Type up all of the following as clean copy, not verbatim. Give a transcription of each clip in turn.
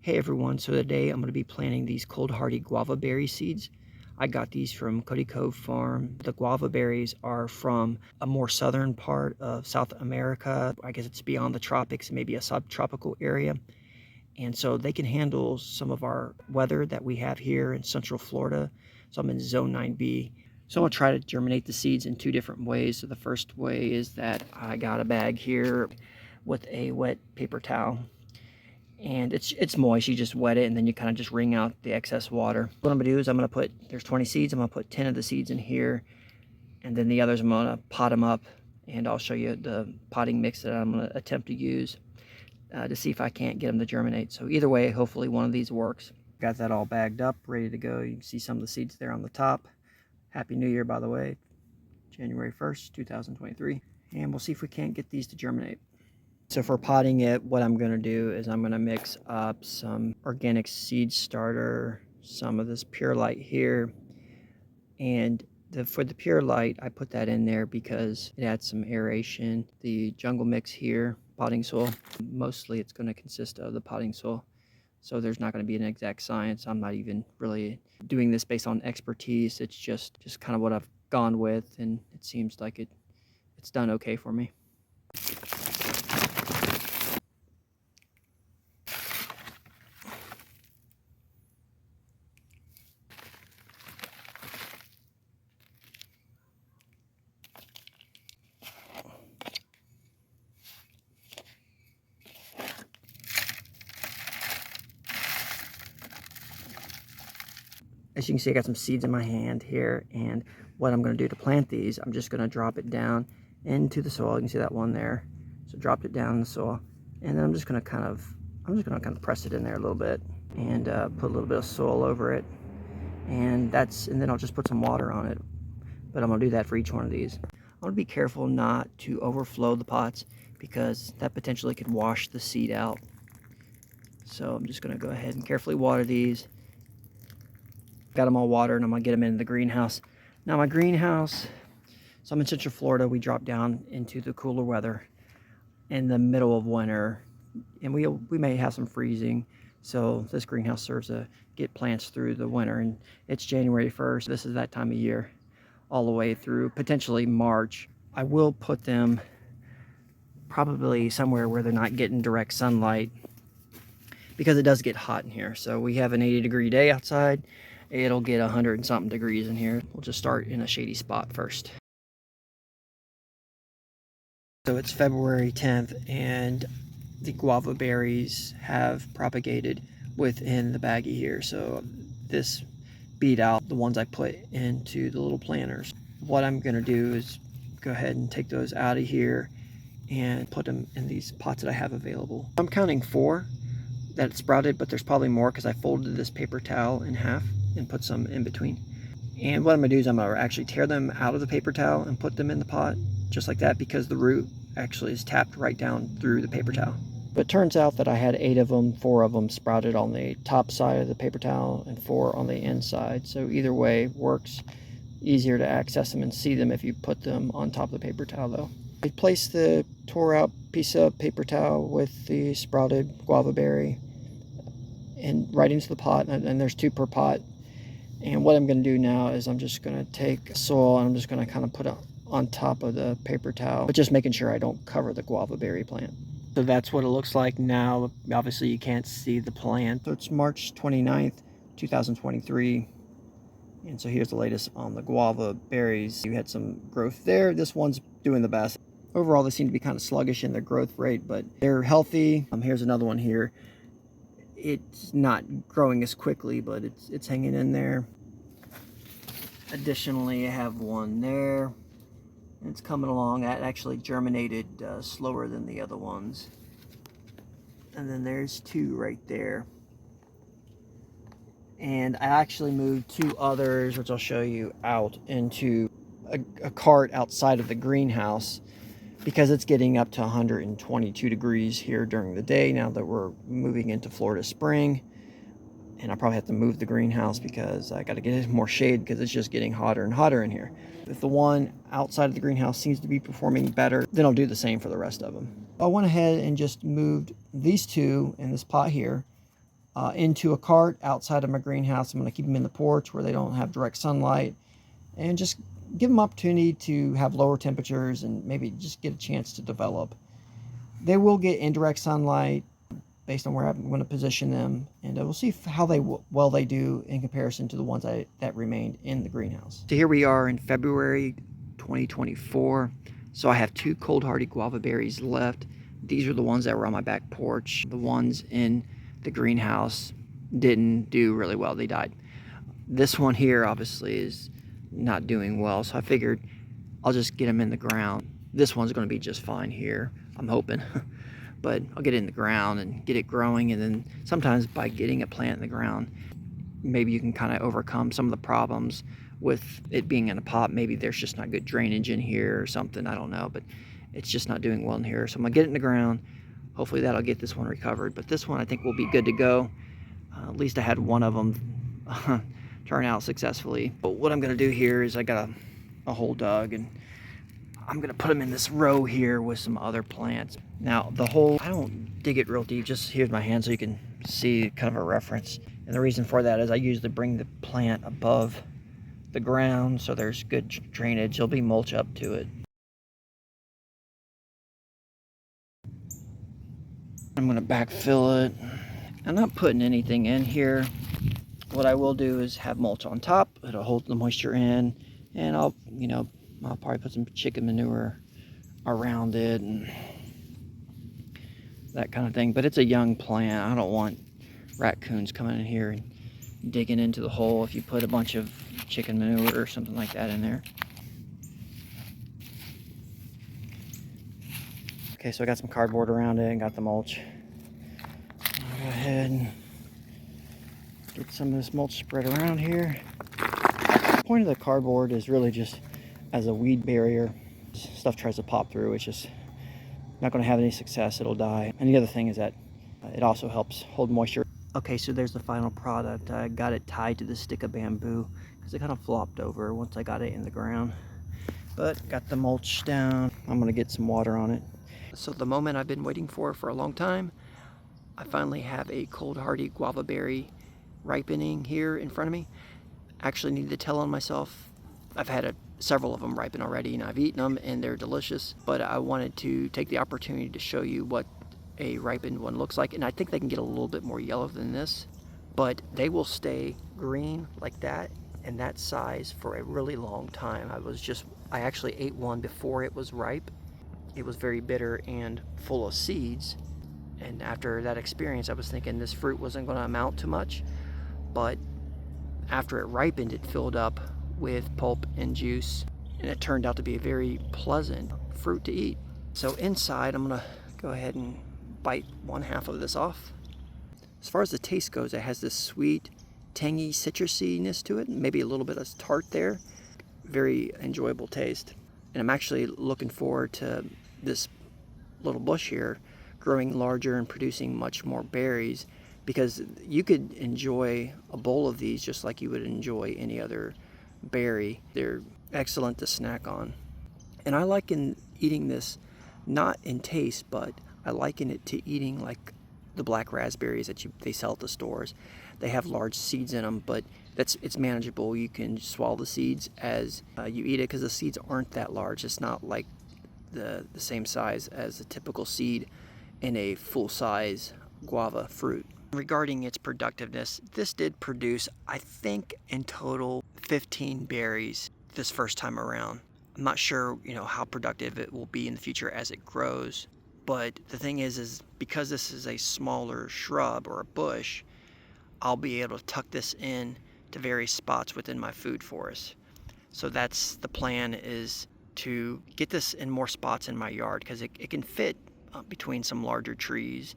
Hey everyone, so today I'm going to be planting these cold hardy guava berry seeds. I got these from Cody Cove Farm. The guava berries are from a more southern part of South America. I guess it's beyond the tropics, maybe a subtropical area. And so they can handle some of our weather that we have here in Central Florida. So I'm in Zone 9B. So I'm going to try to germinate the seeds in two different ways. So the first way is that I got a bag here with a wet paper towel. And it's moist. You just wet it and then you kind of just wring out the excess water. What I'm gonna do is I'm gonna put, there's 20 seeds, I'm gonna put 10 of the seeds in here, and then the others I'm gonna pot them up, and I'll show you the potting mix that I'm gonna attempt to use to see if I can't get them to germinate. So either way, hopefully one of these works. Got that all bagged up, ready to go. You can see some of the seeds there on the top. Happy New Year, by the way, January 1st, 2023. And we'll see if we can't get these to germinate. So for potting it, what I'm going to do is I'm going to mix up some organic seed starter, some of this Pure Light here, and for the Pure Light, I put that in there because it adds some aeration. The jungle mix here, potting soil, mostly it's going to consist of the potting soil. So there's not going to be an exact science. I'm not even really doing this based on expertise. It's just kind of what I've gone with, and it seems like it's done okay for me. As you can see, I got some seeds in my hand here, and what I'm going to do to plant these, I'm just going to drop it down into the soil. You can see that one there. So dropped it down in the soil, and then I'm just going to kind of press it in there a little bit, and put a little bit of soil over it, and then I'll just put some water on it. But I'm going to do that for each one of these. I want to be careful not to overflow the pots because that potentially could wash the seed out. So I'm just going to go ahead and carefully water these. Got them all watered, and I'm gonna get them into the greenhouse. Now my greenhouse, so I'm in Central Florida. We drop down into the cooler weather in the middle of winter, and we may have some freezing. So this greenhouse serves to get plants through the winter, and it's January 1st. This is that time of year, all the way through potentially March. I will put them probably somewhere where they're not getting direct sunlight because it does get hot in here. So we have an 80-degree day outside. It'll get 100 and something degrees in here. We'll just start in a shady spot first. So it's February 10th, and the guava berries have propagated within the baggie here. So this beat out the ones I put into the little planters. What I'm gonna do is go ahead and take those out of here and put them in these pots that I have available. I'm counting 4 that sprouted, but there's probably more because I folded this paper towel in half and put some in between. And what I'm gonna do is I'm gonna actually tear them out of the paper towel and put them in the pot just like that, because the root actually is tapped right down through the paper towel. But it turns out that I had 8 of them, 4 of them sprouted on the top side of the paper towel and 4 on the inside. So either way works. Easier to access them and see them if you put them on top of the paper towel though. I placed the tore out piece of paper towel with the sprouted guava berry and right into the pot, and there's 2 per pot. And what I'm going to do now is I'm just going to take soil and I'm just going to kind of put it on top of the paper towel, but just making sure I don't cover the guava berry plant. So that's what it looks like now. Obviously you can't see the plant. So it's March 29th, 2023. And so here's the latest on the guava berries. You had some growth there. This one's doing the best. Overall, they seem to be kind of sluggish in their growth rate, but they're healthy. Here's another one here. It's not growing as quickly, but it's hanging in there. Additionally, I have one there. It's coming along. That actually germinated slower than the other ones. And then there's 2 right there. And I actually moved 2 others, which I'll show you, out into a cart outside of the greenhouse because it's getting up to 122 degrees here during the day now that we're moving into Florida spring. And I probably have to move the greenhouse because I got to get more shade because it's just getting hotter and hotter in here. If the one outside of the greenhouse seems to be performing better, then I'll do the same for the rest of them. I went ahead and just moved these 2 in this pot here into a cart outside of my greenhouse. I'm going to keep them in the porch where they don't have direct sunlight, and just give them opportunity to have lower temperatures and maybe just get a chance to develop. They will get indirect sunlight based on where I'm going to position them, and we'll see how well they do in comparison to the ones that remained in the greenhouse. So here we are in February 2024. So I have 2 cold hardy guava berries left. These are the ones that were on my back porch. The ones in the greenhouse didn't do really well. They died. This one here obviously is not doing well, so I figured I'll just get them in the ground. This one's going to be just fine here, I'm hoping. But I'll get it in the ground and get it growing, and then sometimes by getting a plant in the ground, maybe you can kind of overcome some of the problems with it being in a pot. Maybe there's just not good drainage in here or something, I don't know, but it's just not doing well in here. So I'm gonna get it in the ground. Hopefully that'll get this one recovered, but this one I think will be good to go. At least I had one of them turn out successfully. But what I'm gonna do here is I got a hole dug, and I'm gonna put them in this row here with some other plants. Now the hole, I don't dig it real deep, just here's my hand so you can see kind of a reference. And the reason for that is I usually bring the plant above the ground so there's good drainage. There'll be mulch up to it. I'm gonna backfill it. I'm not putting anything in here. What I will do is have mulch on top. It'll hold the moisture in, and I'll probably put some chicken manure around it and that kind of thing. But it's a young plant. I don't want raccoons coming in here and digging into the hole if you put a bunch of chicken manure or something like that in there. Okay, so I got some cardboard around it and got the mulch. I'll go ahead and get some of this mulch spread around here. The point of the cardboard is really just as a weed barrier. Stuff tries to pop through, it's just not going to have any success, it'll die. And the other thing is that it also helps hold moisture. Okay, so there's the final product. I got it tied to the stick of bamboo because it kind of flopped over once I got it in the ground. But got the mulch down. I'm going to get some water on it. So the moment I've been waiting for a long time, I finally have a cold hardy guava berry ripening here in front of me. Actually need to tell on myself. I've had several of them ripen already, and I've eaten them and they're delicious, but I wanted to take the opportunity to show you what a ripened one looks like. And I think they can get a little bit more yellow than this, but they will stay green like that and that size for a really long time. I actually ate one before it was ripe. It was very bitter and full of seeds, and after that experience I was thinking this fruit wasn't going to amount to much, but after it ripened it filled up with pulp and juice, and it turned out to be a very pleasant fruit to eat. So inside I'm going to go ahead and bite one half of this off. As far as the taste goes, it has this sweet, tangy citrusiness to it, maybe a little bit of tart there. Very enjoyable taste. And I'm actually looking forward to this little bush here growing larger and producing much more berries, because you could enjoy a bowl of these just like you would enjoy any other berry. They're excellent to snack on. And I liken eating this not in taste, but I liken it to eating like the black raspberries that they sell at the stores. They have large seeds in them, but it's manageable. You can swallow the seeds as you eat it because the seeds aren't that large. It's not like the same size as a typical seed in a full-size guava fruit. Regarding its productiveness, this did produce, I think, in total 15 berries this first time around. I'm not sure, how productive it will be in the future as it grows. But the thing is because this is a smaller shrub or a bush, I'll be able to tuck this in to various spots within my food forest. So that's the plan, is to get this in more spots in my yard, because it can fit between some larger trees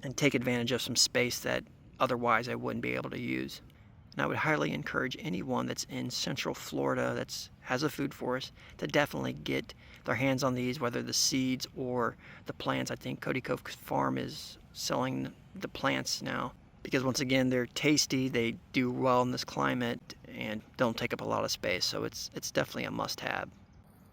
and take advantage of some space that otherwise I wouldn't be able to use. And I would highly encourage anyone that's in Central Florida that has a food forest to definitely get their hands on these, whether the seeds or the plants. I think Cody Cove Farm is selling the plants now, because once again, they're tasty, they do well in this climate, and don't take up a lot of space. So it's definitely a must-have.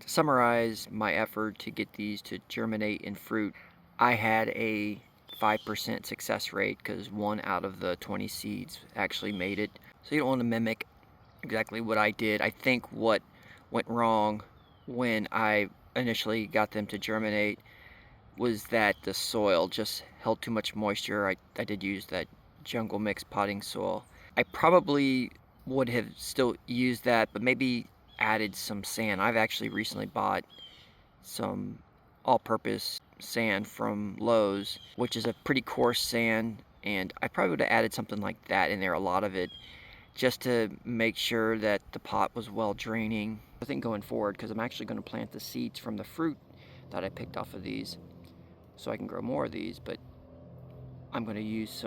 To summarize my effort to get these to germinate in fruit, I had a 5% success rate because 1 out of the 20 seeds actually made it. So you don't want to mimic exactly what I did. I think what went wrong when I initially got them to germinate was that the soil just held too much moisture. I did use that jungle mix potting soil. I probably would have still used that, but maybe added some sand. I've actually recently bought some all-purpose sand from Lowe's, which is a pretty coarse sand, and I probably would have added something like that in there, a lot of it, just to make sure that the pot was well draining. I think going forward, because I'm actually going to plant the seeds from the fruit that I picked off of these, so I can grow more of these, but I'm going to use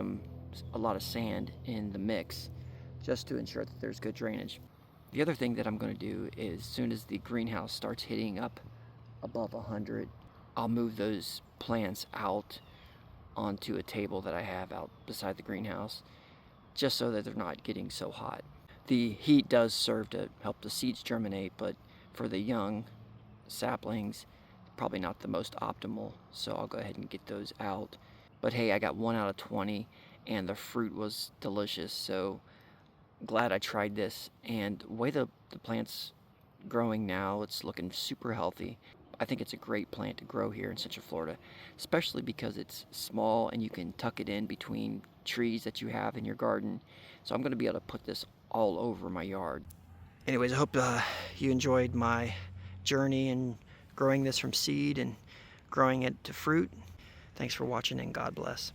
a lot of sand in the mix just to ensure that there's good drainage. The other thing that I'm going to do is as soon as the greenhouse starts hitting up above 100, I'll move those plants out onto a table that I have out beside the greenhouse just so that they're not getting so hot. The heat does serve to help the seeds germinate, but for the young saplings, probably not the most optimal, so I'll go ahead and get those out. But hey, I got 1 out of 20 and the fruit was delicious, so glad I tried this. And the way the plant's growing now, it's looking super healthy. I think it's a great plant to grow here in Central Florida, especially because it's small and you can tuck it in between trees that you have in your garden. So I'm going to be able to put this all over my yard. Anyways, I hope you enjoyed my journey in growing this from seed and growing it to fruit. Thanks for watching, and God bless.